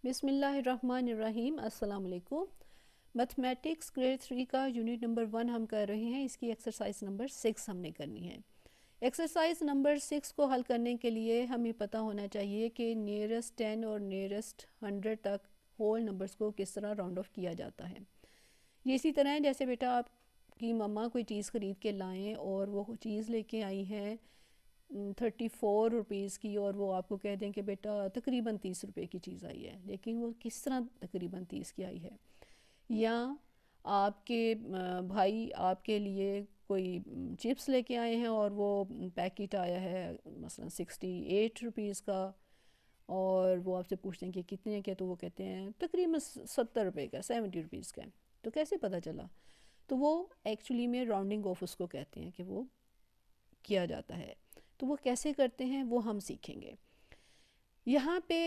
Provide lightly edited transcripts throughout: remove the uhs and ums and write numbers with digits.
बिस्मिल्लाहिर्रहमानिर्रहीम। अस्सलाम वालेकुम। मैथमेटिक्स ग्रेड 3 का यूनिट नंबर 1 हम कर रहे हैं। इसकी एक्सरसाइज नंबर 6 हमने करनी है। एक्सरसाइज नंबर 6 को हल करने के लिए हमें पता होना चाहिए कि नियरेस्ट 10 और नियरेस्ट 100 तक होल नंबर्स को किस तरह राउंड ऑफ किया जाता है। ये इसी तरह है जैसे बेटा आपकी मम्मा कोई चीज़ ख़रीद के लाएँ और वो चीज़ लेके आई हैं 34 रुपीज़ की, और वो आपको कह दें कि बेटा तकरीबन 30 रुपये की चीज़ आई है, लेकिन वो किस तरह तकरीबन 30 की आई है। या आपके भाई आपके लिए कोई चिप्स लेके आए हैं और वो पैकेट आया है मसलन 68 रुपीज़ का, और वो आपसे पूछते हैं कि कितने के, तो वो कहते हैं तकरीबन 70 रुपये का, 70 रुपीज़ का। तो कैसे पता चला? तो वो एक्चुअली में राउंडिंग ऑफ उसको कहते हैं कि वो किया जाता है। तो वो कैसे करते हैं वो हम सीखेंगे। यहाँ पे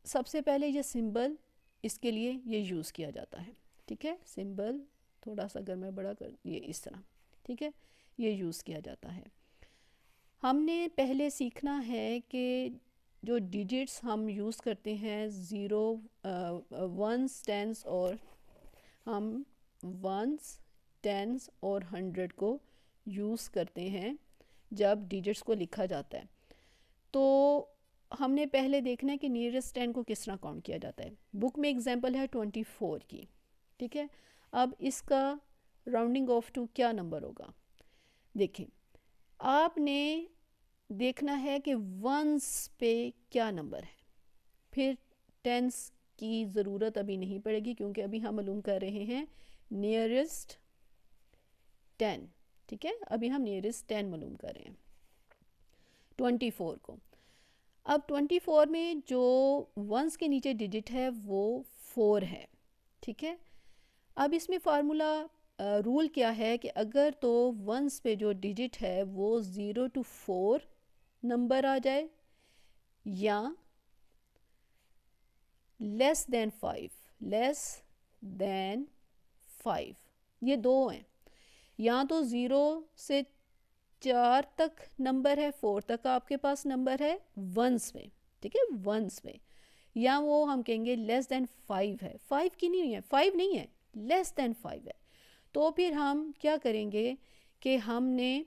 सबसे पहले ये सिंबल, इसके लिए ये यूज़ किया जाता है। ठीक है, सिंबल थोड़ा सा अगर मैं बड़ा कर, ये इस तरह, ठीक है, ये यूज़ किया जाता है। हमने पहले सीखना है कि जो डिजिट्स हम यूज़ करते हैं 0, 1s, 10s, और हम 1s, 10s और 100 को यूज़ करते हैं जब डिजिट्स को लिखा जाता है। तो हमने पहले देखना है कि नियरेस्ट 10 को किस तरह काउंट किया जाता है। बुक में एग्जांपल है 24 की। ठीक है, अब इसका राउंडिंग ऑफ टू क्या नंबर होगा? देखें, आपने देखना है कि वंस पे क्या नंबर है। फिर टेंस की ज़रूरत अभी नहीं पड़ेगी क्योंकि अभी हम मालूम कर रहे हैं नियरेस्ट 10। ठीक है, अभी हम नियरेस्ट 10 मालूम कर रहे हैं 24 को। अब 24 में जो वंस के नीचे डिजिट है वो 4 है। ठीक है, अब इसमें फार्मूला रूल क्या है कि अगर तो वंस पे जो डिजिट है वो 0 to 4 नंबर आ जाए या लेस देन 5, ये दो हैं। या तो 0 से 4 तक नंबर है, 4 तक आपके पास नंबर है वंस में। ठीक है, वंस में। या वो हम कहेंगे लेस देन 5 है, 5 की नहीं है, 5 नहीं है, लेस देन 5 है। तो फिर हम क्या करेंगे कि हमने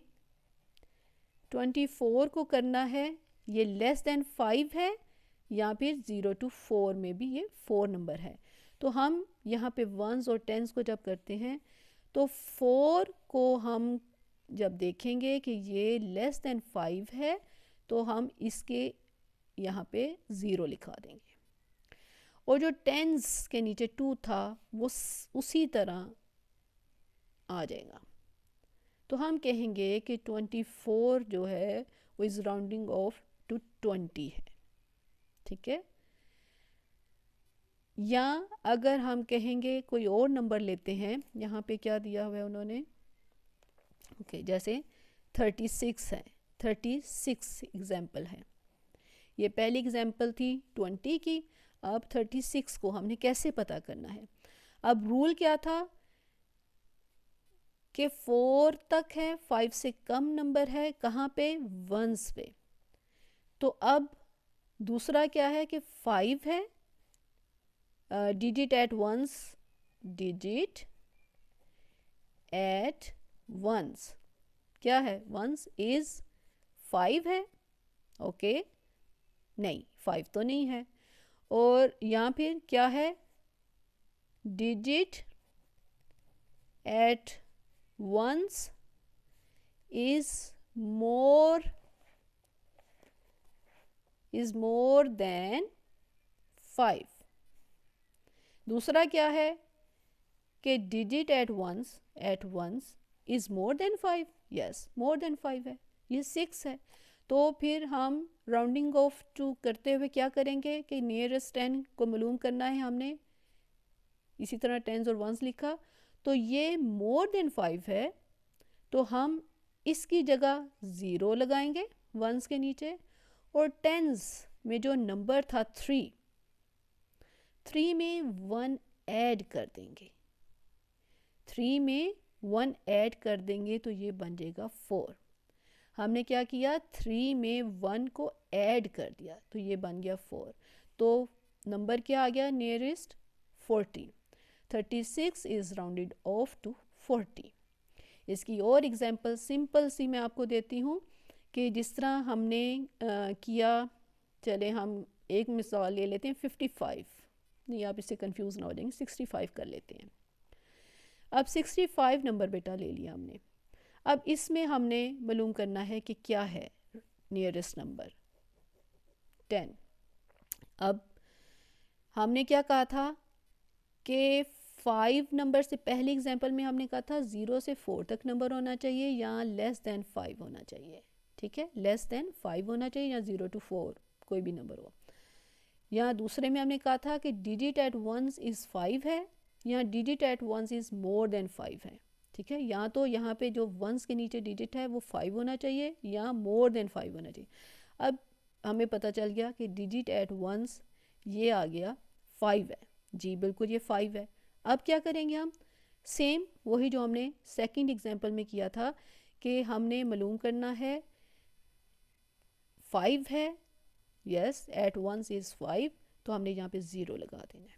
24 को करना है, ये लेस देन 5 है, या फिर 0 to 4 में भी ये 4 नंबर है। तो हम यहाँ पे वंस और टेंस को जब करते हैं तो 4 को हम जब देखेंगे कि ये लेस देन 5 है तो हम इसके यहाँ पे 0 लिखा देंगे, और जो टेंस के नीचे 2 था वो उसी तरह आ जाएगा। तो हम कहेंगे कि 24 जो है वो इज़ राउंडिंग ऑफ टू 20 है। ठीक है, या अगर हम कहेंगे कोई और नंबर लेते हैं, यहाँ पे क्या दिया हुआ है उन्होंने, ओके, जैसे 36 है, 36 एग्जाम्पल है। ये पहली एग्जाम्पल थी 20 की, अब 36 को हमने कैसे पता करना है? अब रूल क्या था कि 4 तक है, 5 से कम नंबर है, कहाँ पे? वंस पे। तो अब दूसरा क्या है कि 5 है, digit at ones, digit at ones क्या है? वंस इज 5 है। ओके, नहीं 5 तो नहीं है। और यहाँ फिर क्या है? Digit at ones is more than 5। दूसरा क्या है कि digit at ones is more than 5। Yes, more than 5 है, ये 6 है। तो फिर हम राउंडिंग ऑफ टू करते हुए क्या करेंगे कि नियरेस्ट 10 को मालूम करना है हमने। इसी तरह टेंस और वंस लिखा, तो ये मोर देन 5 है, तो हम इसकी जगह 0 लगाएंगे वंस के नीचे, और टेंस में जो नंबर था 3 में 1 ऐड कर देंगे। 3 में 1 ऐड कर देंगे तो ये बन जाएगा 4। हमने क्या किया? 3 में 1 को ऐड कर दिया तो ये बन गया 4। तो नंबर क्या आ गया nearest 40। 36 is rounded off to 40। इसकी और एग्जांपल सिंपल सी मैं आपको देती हूँ कि जिस तरह हमने किया, चले हम एक मिसाल ले लेते हैं 55, नहीं आप इससे कंफ्यूज ना हो जाएंगे, 65 कर लेते हैं। अब 65 नंबर बेटा ले लिया हमने। अब इसमें हमने मालूम करना है कि क्या है नियरेस्ट नंबर 10। अब हमने क्या कहा था कि 5 नंबर से पहले एग्जांपल में हमने कहा था 0 से 4 तक नंबर होना चाहिए या लेस देन 5 होना चाहिए, ठीक है, लेस देन 5 होना चाहिए या 0 to 4 कोई भी नंबर हो। या दूसरे में हमने कहा था कि डिजिट एट वंस इज़ 5 है या digit at ones is more than 5 है, ठीक है, या तो यहाँ पे जो वंस के नीचे डिजिट है वो 5 होना चाहिए या मोर देन 5 होना चाहिए। अब हमें पता चल गया कि डिजिट एट वंस ये आ गया 5 है, जी बिल्कुल ये 5 है। अब क्या करेंगे हम, सेम वही जो हमने सेकंड एग्जांपल में किया था कि हमने मालूम करना है 5 है, यस एट वंस इज़ 5, तो हमने यहाँ पे 0 लगा देना है।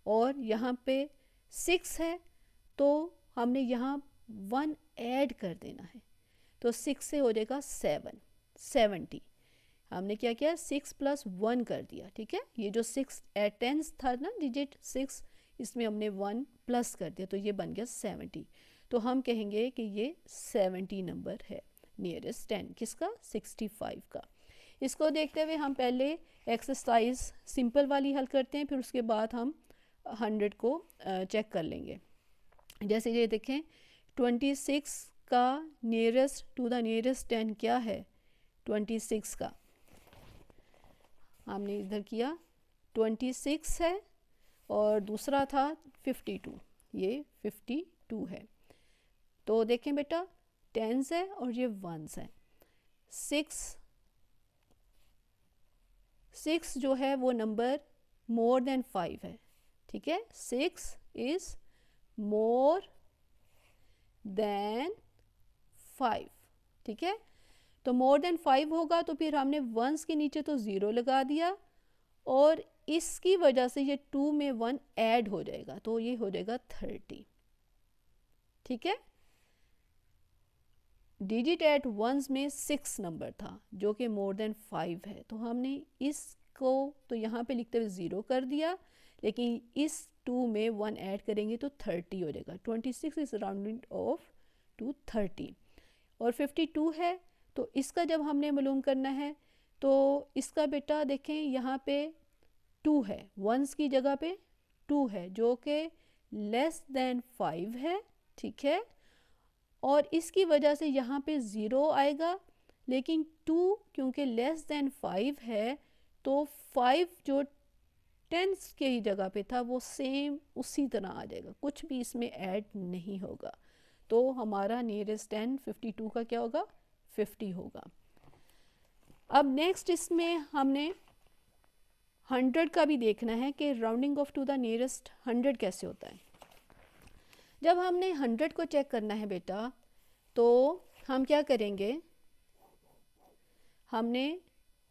और यहाँ पे 6 है तो हमने यहाँ 1 ऐड कर देना है, तो 6 से हो जाएगा 7, 70। हमने क्या किया 6 + 1 कर दिया, ठीक है, ये जो 6 एट टेंस था ना डिजिट 6, इसमें हमने 1 प्लस कर दिया तो ये बन गया 70। तो हम कहेंगे कि ये 70 नंबर है नियरेस्ट 10 किसका 65 का। इसको देखते हुए हम पहले एक्सरसाइज सिंपल वाली हल करते हैं, फिर उसके बाद हम 100 को चेक कर लेंगे। जैसे ये देखें 26 का नियरेस्ट टू द नियरेस्ट 10 क्या है, 26 का हमने इधर किया 26 है और दूसरा था 52, ये 52 है। तो देखें बेटा 10s है और ये 1s है। 6 जो है वो नंबर मोर देन 5 है, ठीक है, 6 इज़ मोर देन 5, ठीक है। तो मोर देन 5 होगा तो फिर हमने 1s के नीचे तो 0 लगा दिया और इसकी वजह से ये 2 में 1 ऐड हो जाएगा तो ये हो जाएगा 30, ठीक है। डिजिट एट वंस में 6 नंबर था जो कि मोर देन 5 है, तो हमने इसको तो यहाँ पे लिखते हुए 0 कर दिया, लेकिन इस 2 में 1 ऐड करेंगे तो 30 हो जाएगा। 26 इज राउंडेड ऑफ टू 30 और 52 है तो इसका जब हमने मालूम करना है तो इसका बेटा देखें यहाँ पे 2 है, वंस की जगह पे 2 है जो कि लेस देन 5 है, ठीक है, और इसकी वजह से यहाँ पे 0 आएगा, लेकिन 2 क्योंकि लेस देन 5 है तो 5 जो टेंस के जगह पे था वो सेम उसी तरह आ जाएगा, कुछ भी इसमें ऐड नहीं होगा। तो हमारा नियरेस्ट 10 52 का क्या होगा 50 होगा। अब नेक्स्ट इसमें हमने 100 का भी देखना है कि rounding off to the nearest 100 कैसे होता है। जब हमने 100 को चेक करना है बेटा तो हम क्या करेंगे, हमने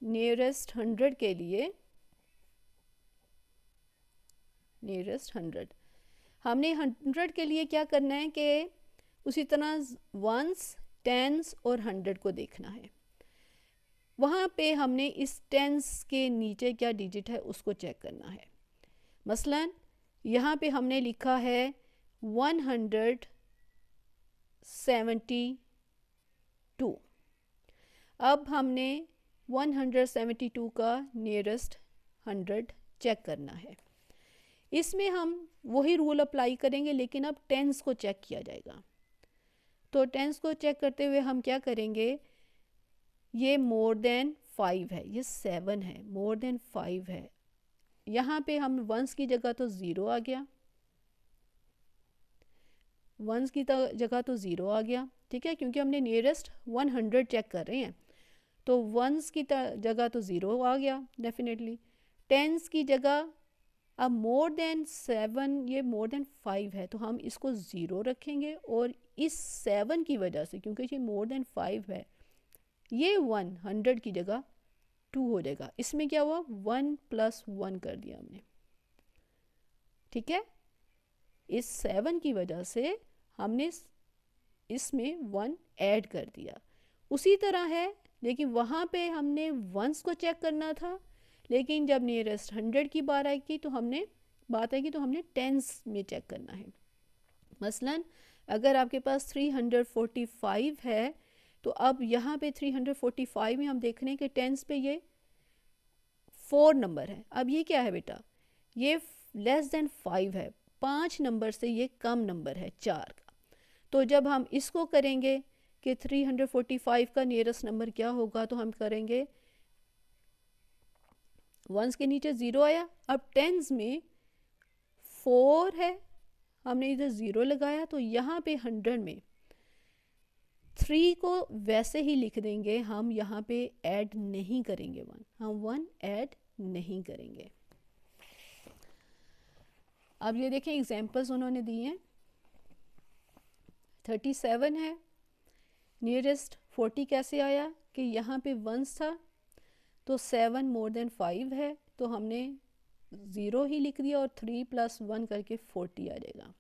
नियरेस्ट 100 के लिए नियरेस्ट 100 हमने 100 के लिए क्या करना है कि उसी तरह वंस 10s और 100 को देखना है। वहाँ पे हमने इस 10s के नीचे क्या डिजिट है उसको चेक करना है। मसलन यहाँ पे हमने लिखा है 172। अब हमने 172 का नियरेस्ट 100 चेक करना है। इसमें हम वही रूल अप्लाई करेंगे लेकिन अब 10s को चेक किया जाएगा। तो 10s को चेक करते हुए हम क्या करेंगे, ये मोर देन 5 है, ये 7 है, मोर देन 5 है, यहाँ पे हम वंस की जगह तो 0 आ गया, वंस की जगह तो 0 आ गया, ठीक है, क्योंकि हमने नियरेस्ट 100 चेक कर रहे हैं तो वंस की जगह तो 0 आ गया डेफिनेटली। 10s की जगह अब मोर देन 7, ये मोर देन 5 है तो हम इसको 0 रखेंगे और इस 7 की वजह से क्योंकि ये मोर देन 5 है ये 100 की जगह 2 हो जाएगा। इसमें क्या हुआ, 1 + 1 कर दिया हमने, ठीक है। इस 7 की वजह से हमने इसमें 1 ऐड कर दिया। उसी तरह है, लेकिन वहाँ पे हमने वंस को चेक करना था, लेकिन जब नियरेस्ट 100 की बात आएगी तो हमने टेंस में चेक करना है। मसलन अगर आपके पास 345 है, तो अब यहाँ पे 345 में हम देख रहे हैं कि टेंस पे ये 4 नंबर है। अब ये क्या है बेटा, ये लेस देन 5 है, 5 नंबर से ये कम नंबर है 4 का। तो जब हम इसको करेंगे कि 345 का नियरेस्ट नंबर क्या होगा, तो हम करेंगे वंस के नीचे 0 आया। अब टेंस में 4 है, हमने इधर 0 लगाया, तो यहाँ पे 100 में 3 को वैसे ही लिख देंगे, हम यहाँ पे ऐड नहीं करेंगे 1, हम 1 ऐड नहीं करेंगे। अब ये देखें एग्जांपल्स उन्होंने दिए हैं। 37 है, नियरेस्ट 40 कैसे आया कि यहाँ पे वंस था, तो 7 मोर देन 5 है, तो हमने 0 ही लिख दिया और 3 + 1 करके 40 आ जाएगा।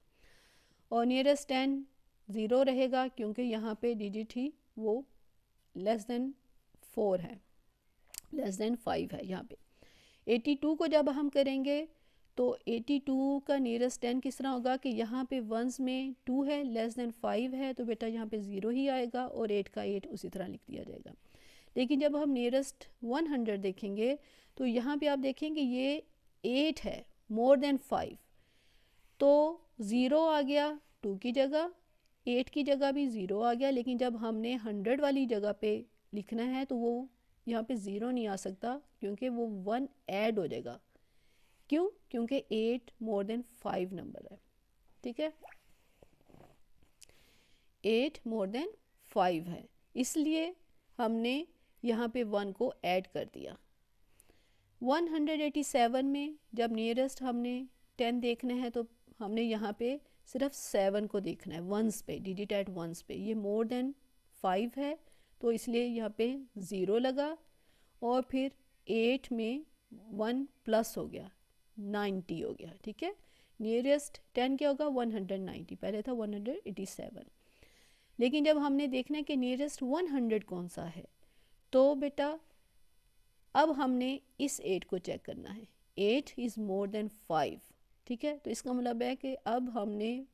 और नियरेस्ट 10 0 रहेगा, क्योंकि यहाँ पे डिजिट ही वो लेस देन 4 है, लेस देन 5 है यहाँ पे। 82 को जब हम करेंगे तो 82 का नियरेस्ट 10 किस तरह होगा कि यहाँ पे वंस में 2 है, लेस देन 5 है, तो बेटा यहाँ पे 0 ही आएगा और 8 का 8 उसी तरह लिख दिया जाएगा। लेकिन जब हम नियरेस्ट 100 देखेंगे तो यहाँ पे आप देखेंगे ये 8 है, मोर देन 5, तो 0 आ गया 2 की जगह, 8 की जगह भी 0 आ गया। लेकिन जब हमने 100 वाली जगह पे लिखना है तो वो यहाँ पे 0 नहीं आ सकता, क्योंकि वो 1 ऐड हो जाएगा। क्यों? क्योंकि 8 मोर देन 5 नंबर है, ठीक है, 8 मोर देन 5 है, इसलिए हमने यहाँ पे 1 को ऐड कर दिया। 187 में जब नियरेस्ट हमने 10 देखना है, तो हमने यहाँ पे सिर्फ 7 को देखना है, वंस पे, डिजिट एट वंस पे। ये मोर देन 5 है, तो इसलिए यहाँ पे 0 लगा, और फिर 8 में 1 प्लस हो गया, 90 हो गया, ठीक है। नियरेस्ट 10 क्या होगा, 190, पहले था 187। लेकिन जब हमने देखना है कि नियरेस्ट 100 कौन सा है, तो बेटा अब हमने इस 8 को चेक करना है। 8 इज़ मोर देन 5, ठीक है। तो इसका मतलब है कि अब हमने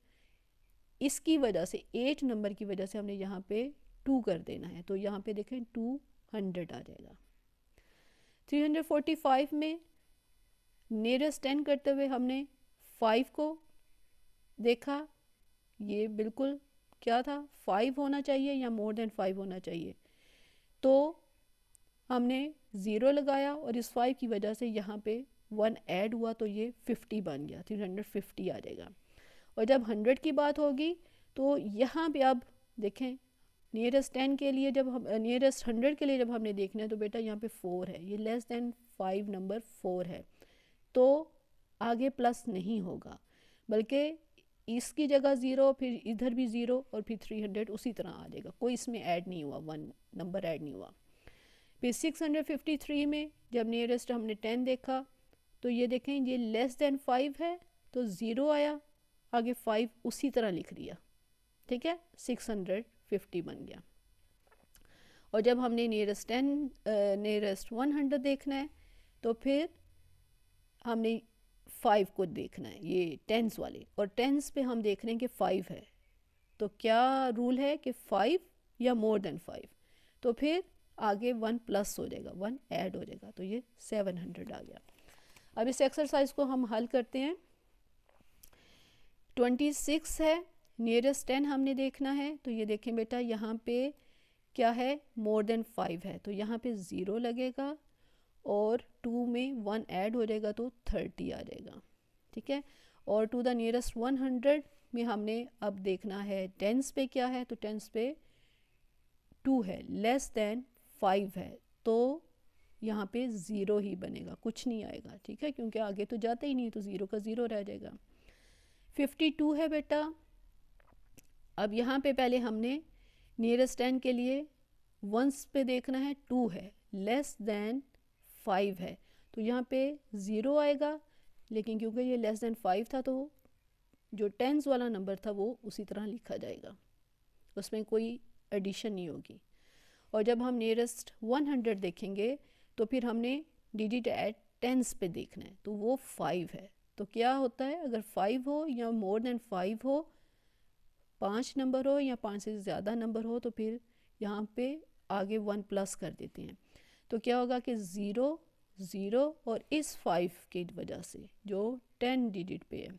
इसकी वजह से, 8 नंबर की वजह से हमने यहाँ पे 2 कर देना है, तो यहाँ पे देखें 200 आ जाएगा। 345 में नियरेस्ट 10 करते हुए हमने 5 को देखा, ये बिल्कुल क्या था, 5 होना चाहिए या मोर देन 5 होना चाहिए, तो हमने 0 लगाया और इस 5 की वजह से यहाँ पे 1 ऐड हुआ, तो ये 50 बन गया, 350 आ जाएगा। और जब 100 की बात होगी तो यहाँ पे अब देखें, नियरेस्ट 10 के लिए जब हम नियरेस्ट 100 के लिए जब हमने देखना है, तो बेटा यहाँ पे 4 है, ये लेस देन 5 नंबर 4 है, तो आगे प्लस नहीं होगा, बल्कि इसकी जगह 0, फिर इधर भी 0, और फिर 300 उसी तरह आ जाएगा, कोई इसमें ऐड नहीं हुआ, 1 नंबर ऐड नहीं हुआ। फिर 653 में जब नियरेस्ट हमने 10 देखा, तो ये देखें ये लेस देन 5 है, तो 0 आया, आगे 5 उसी तरह लिख दिया, ठीक है, 650 बन गया। और जब हमने नियरेस्ट 100 देखना है, तो फिर हमने 5 को देखना है, ये टेंस वाले, और टेंस पे हम देख रहे हैं कि 5 है, तो क्या रूल है कि 5 या मोर देन 5, तो फिर आगे 1 प्लस हो जाएगा, 1 ऐड हो जाएगा, तो ये 700 आ गया। अब इस एक्सरसाइज को हम हल करते हैं। 26 है, नियरेस्ट 10 हमने देखना है, तो ये देखें बेटा यहाँ पे क्या है, मोर देन 5 है, तो यहाँ पे 0 लगेगा और 2 में 1 ऐड हो जाएगा, तो 30 आ जाएगा, ठीक है। और टू द नियरेस्ट 100 में हमने अब देखना है टेंस पे क्या है, तो टेंस पे 2 है, लेस देन 5 है, तो यहाँ पे 0 ही बनेगा, कुछ नहीं आएगा, ठीक है, क्योंकि आगे तो जाता ही नहीं, तो 0 का 0 रह जाएगा। 52 है बेटा, अब यहाँ पे पहले हमने नियरेस्ट 10 के लिए वंस पे देखना है, 2 है, लेस देन 5 है तो यहाँ पे 0 आएगा, लेकिन क्योंकि ये लेस देन 5 था तो जो टेंस वाला नंबर था वो उसी तरह लिखा जाएगा, उसमें कोई एडिशन नहीं होगी। और जब हम नियरेस्ट 100 देखेंगे तो फिर हमने डिजिट एट टेंस पे देखना है, तो वो 5 है। तो क्या होता है, अगर 5 हो या मोर देन 5 हो, 5 नंबर हो या 5 से ज़्यादा नंबर हो, तो फिर यहाँ पे आगे 1 प्लस कर देते हैं। तो क्या होगा कि 0 0 और इस 5 की वजह से जो 10 डिजिट पे है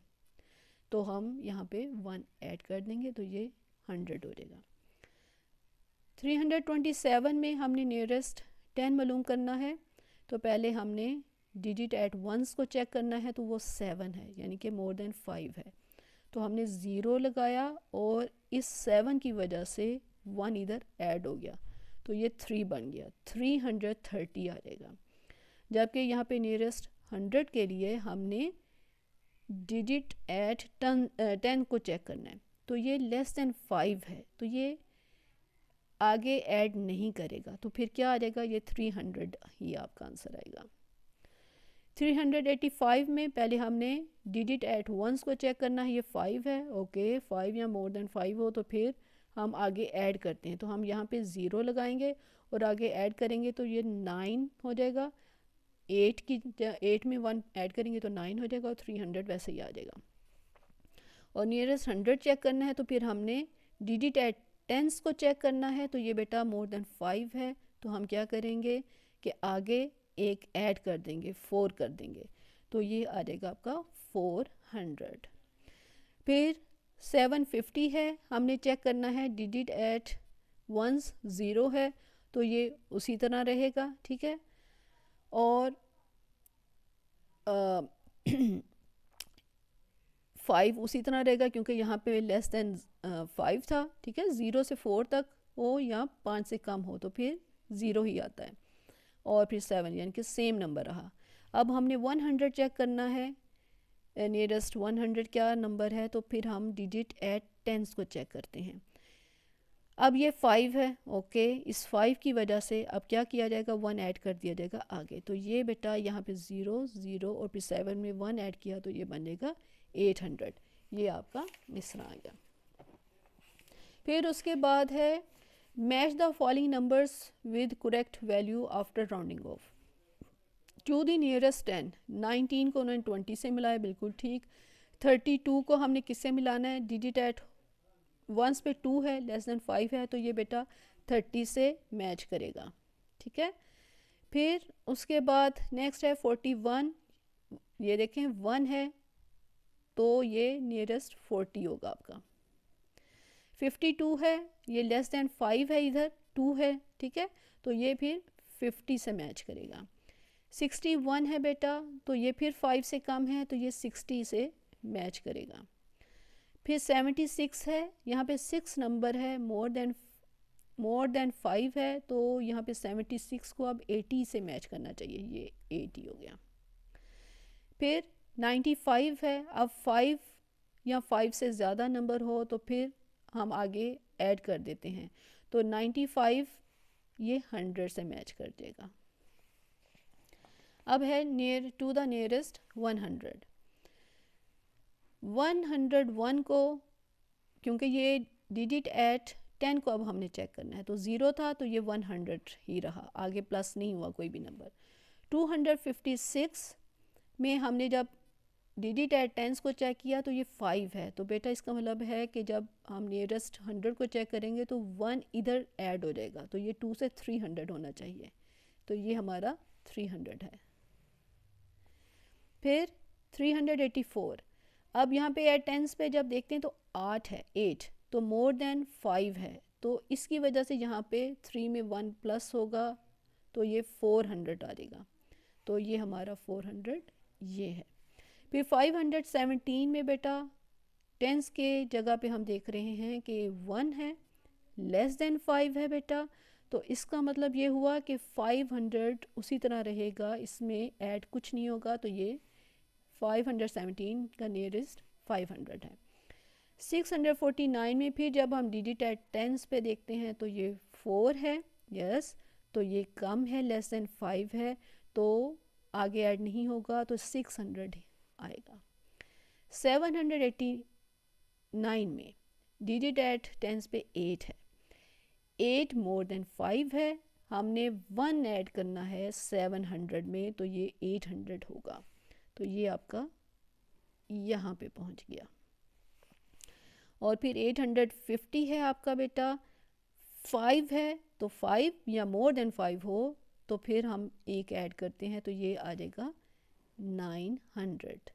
तो हम यहाँ पे 1 ऐड कर देंगे तो ये 100 हो जाएगा। 327 में हमने नियरेस्ट 10 मालूम करना है, तो पहले हमने डिजिट एट वंस को चेक करना है, तो वो 7 है, यानी कि मोर देन 5 है। तो हमने 0 लगाया और इस 7 की वजह से 1 इधर ऐड हो गया तो ये 3 बन गया, 330 आ जाएगा। जबकि यहाँ पे नियरेस्ट 100 के लिए हमने डिजिट एट 10 को चेक करना है, तो ये लेस देन 5 है तो ये आगे ऐड नहीं करेगा, तो फिर क्या आ जाएगा, ये 300 ही आपका आंसर आएगा। 385 में पहले हमने डिजिट एट वंस को चेक करना है, ये 5 है, ओके 5 या मोर देन 5 हो तो फिर हम आगे ऐड करते हैं, तो हम यहाँ पे 0 लगाएंगे और आगे ऐड करेंगे तो ये 9 हो जाएगा। 8 में 1 ऐड करेंगे तो 9 हो जाएगा और 300 वैसे ही आ जाएगा। और नियरेस्ट 100 चेक करना है तो फिर हमने डिजिट एट टेंस को चेक करना है, तो ये बेटा मोर देन 5 है, तो हम क्या करेंगे कि आगे एक ऐड कर देंगे, 4 कर देंगे, तो ये आ जाएगा आपका 400। फिर 750 है, हमने चेक करना है डिजिट एट वंस 0 है तो ये उसी तरह रहेगा, ठीक है। और 5 उसी तरह रहेगा क्योंकि यहाँ पे लेस देन 5 था, ठीक है। 0 से 4 तक हो या 5 से कम हो तो फिर 0 ही आता है, और फिर 7 यानी कि सेम नंबर रहा। अब हमने 100 चेक करना है, नियरेस्ट 100 क्या नंबर है, तो फिर हम डिजिट एट टेंस को चेक करते हैं। अब ये 5 है, ओके, इस 5 की वजह से अब क्या किया जाएगा, 1 ऐड कर दिया जाएगा आगे, तो ये बेटा यहाँ पे 0 0 और फिर 7 में 1 ऐड किया तो ये बनेगा 800। ये आपका मिसरा आ गया। फिर उसके बाद है match the following numbers with correct value after rounding off to the nearest 10। 19 को उन्होंने 20 से मिलाया, बिल्कुल ठीक। 32 को हमने किससे मिलाना है, डिजिट एट वंस पे 2 है, लेस देन 5 है, तो ये बेटा 30 से मैच करेगा, ठीक है। फिर उसके बाद नेक्स्ट है 41, ये देखें 1 है तो ये नियरेस्ट 40 होगा आपका। 52 है, ये लेस देन 5 है, इधर 2 है, ठीक है, तो ये फिर 50 से मैच करेगा। 61 है बेटा, तो ये फिर 5 से कम है तो ये 60 से मैच करेगा। फिर 76 है, यहाँ पे 6 नंबर है, मोर देन 5 है, तो यहाँ पे 76 को अब 80 से मैच करना चाहिए, ये 80 हो गया। फिर 95 है, अब 5 या 5 से ज़्यादा नंबर हो तो फिर हम आगे ऐड कर देते हैं, तो 95 ये 100 से मैच कर देगा। अब है नियर टू द नियरेस्ट 100। 101 को, क्योंकि ये डिजिट एट 10 को अब हमने चेक करना है, तो 0 था तो ये 100 ही रहा, आगे प्लस नहीं हुआ कोई भी नंबर। 256 में हमने जब डिजिट एट टेंस को चेक किया तो ये 5 है, तो बेटा इसका मतलब है कि जब हम नियरेस्ट 100 को चेक करेंगे तो 1 इधर ऐड हो जाएगा, तो ये 2 से 300 होना चाहिए, तो ये हमारा 300 है। फिर 384, अब यहाँ पे एट टेंस पे जब देखते हैं तो 8 है, 8 तो मोर देन 5 है, तो इसकी वजह से यहाँ पे 3 में 1 प्लस होगा तो ये 400 आ जाएगा, तो ये हमारा 400 ये है। फिर 517 में बेटा टेंस के जगह पे हम देख रहे हैं कि 1 है, लेस देन 5 है बेटा, तो इसका मतलब ये हुआ कि 500 उसी तरह रहेगा, इसमें ऐड कुछ नहीं होगा, तो ये 517 का नियरेस्ट 500 है। 649 में फिर जब हम डिजिट एट टेंस पे देखते हैं तो ये 4 है, यस, तो ये कम है, लेस देन 5 है, तो आगे ऐड नहीं होगा, तो 600 आएगा। 789 में डिजिट एट टेंस पे 8 है, 8 मोर देन 5 है, हमने 1 ऐड करना है 700 में, तो ये 800 होगा। तो ये आपका यहाँ पे पहुँच गया। और फिर 850 है आपका बेटा, 5 है, तो 5 या मोर देन 5 हो तो फिर हम एक ऐड करते हैं, तो ये आ जाएगा 900।